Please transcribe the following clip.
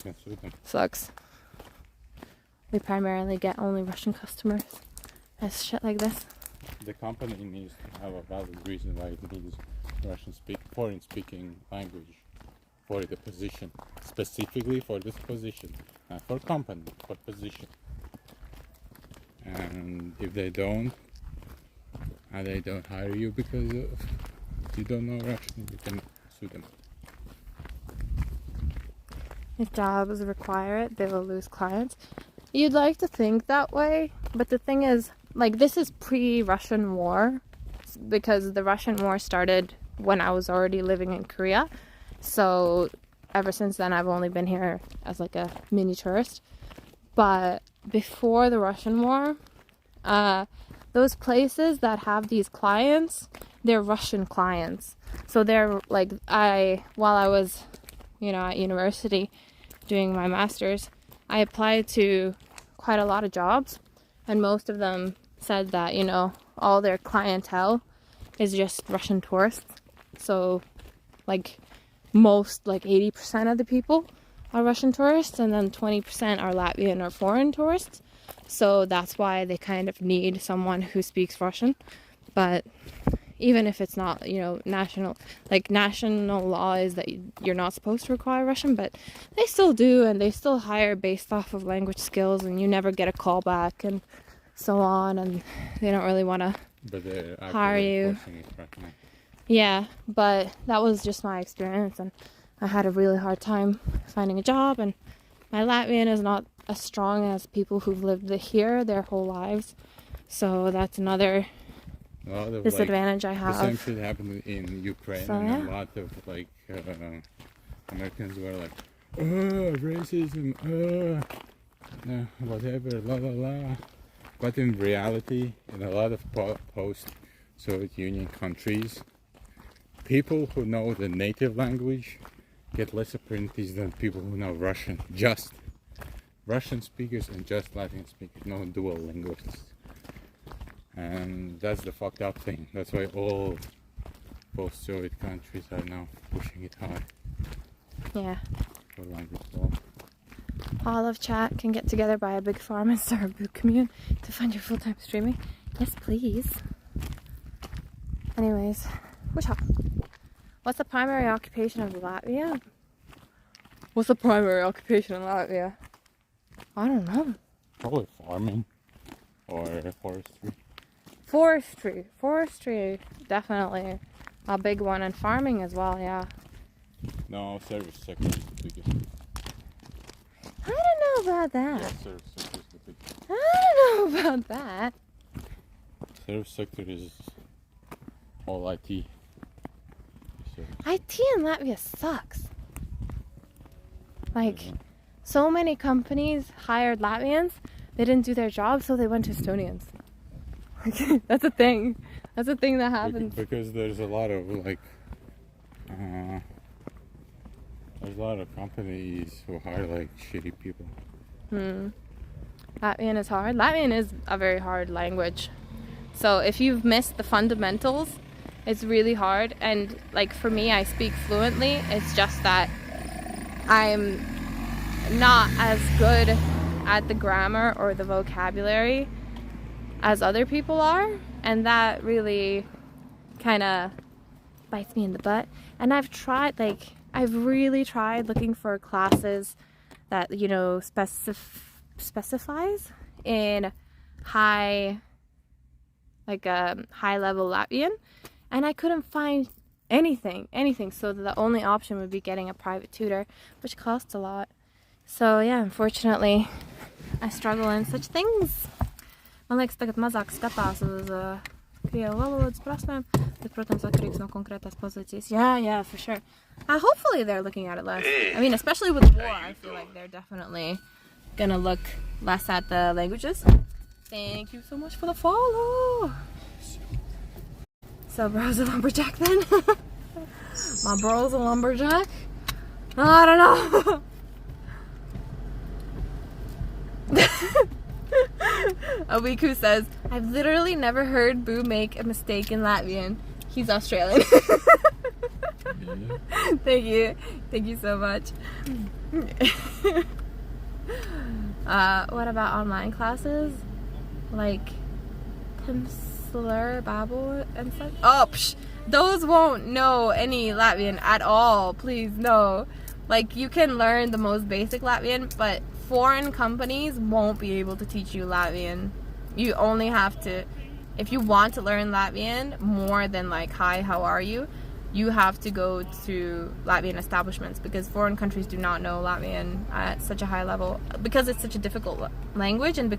can sue them. Sucks. We primarily get only Russian customers as shit like this. The company needs to have a valid reason why it needs foreign speaking language for the position, specifically for this position, not for company, for position. And if they don't, and they don't hire you because you don't know Russian, you can sue them. If jobs require it, they will lose clients. You'd like to think that way, but the thing is, like, this is pre-Russian war, because the Russian war started when I was already living in Korea. So ever since then, I've only been here as like a mini tourist. But before the Russian war, those places that have these clients, they're Russian clients. So they're like, while I was, at university doing my master's, I applied to quite a lot of jobs, and most of them said that, all their clientele is just Russian tourists. So like 80% of the people are Russian tourists, and then 20% are Latvian or foreign tourists. So that's why they kind of need someone who speaks Russian. But even if it's not, national law is that you're not supposed to require Russian, but they still do, and they still hire based off of language skills, and you never get a call back and so on, and they don't really want to hire you. Right now. Yeah, but that was just my experience, and I had a really hard time finding a job, and my Latvian is not as strong as people who've lived here their whole lives, so that's another disadvantage I have. The same shit happened in Ukraine, So, and a lot of Americans were like, "Oh, racism, whatever, la la la." But in reality, in a lot of post-Soviet Union countries, people who know the native language get less opportunities than people who know Russian. Just Russian speakers and just Latvian speakers, no dual linguists. And that's the fucked up thing. That's why all post-Soviet countries are now pushing it hard. Yeah. For language law. All of chat can get together, buy a big farm, and start a boot commune to fund your full-time streaming. Yes, please. Anyways, what's the primary occupation of Latvia? What's the primary occupation in Latvia? I don't know. Probably farming or forestry. Forestry, definitely a big one, and farming as well. Yeah. No, service sector is the biggest. I don't know about that. Yeah, service sector is the biggest. I don't know about that. Service sector is all IT. IT in Latvia sucks. Like, so many companies hired Latvians, they didn't do their job, so they went to Estonians. That's a thing. That's a thing that happens. Because there's a lot of there's a lot of companies who hire shitty people. Latvian is hard. Latvian is a very hard language. So if you've missed the fundamentals, it's really hard. And for me, I speak fluently. It's just that I'm not as good at the grammar or the vocabulary as other people are, and that really kind of bites me in the butt. And I've really tried looking for classes that specifies in high level Latvian, and I couldn't find anything. So the only option would be getting a private tutor, which costs a lot. So yeah, unfortunately, I struggle in such things. Man liekas, tagad mazāk skatās uz krievu valodas prasmēm, bet, protams, atkarīgs no konkrētās pozīcijas. Yeah, for sure. Hopefully they're looking at it less. I mean, especially with war, I feel like they're definitely gonna look less at the languages. Thank you so much for the follow. So bro's a lumberjack then? My bro's a lumberjack? I don't know. Awiku says, I've literally never heard Boo make a mistake in Latvian. He's Australian. Yeah. Thank you so much. What about online classes? Like Pimsleur, Babel, and such? Oh, those won't know any Latvian at all. Please, no. Like, you can learn the most basic Latvian, but foreign companies won't be able to teach you Latvian. You only have to, if you want to learn Latvian more than like, hi, how are you? You have to go to Latvian establishments, because foreign countries do not know Latvian at such a high level, because it's such a difficult language, and because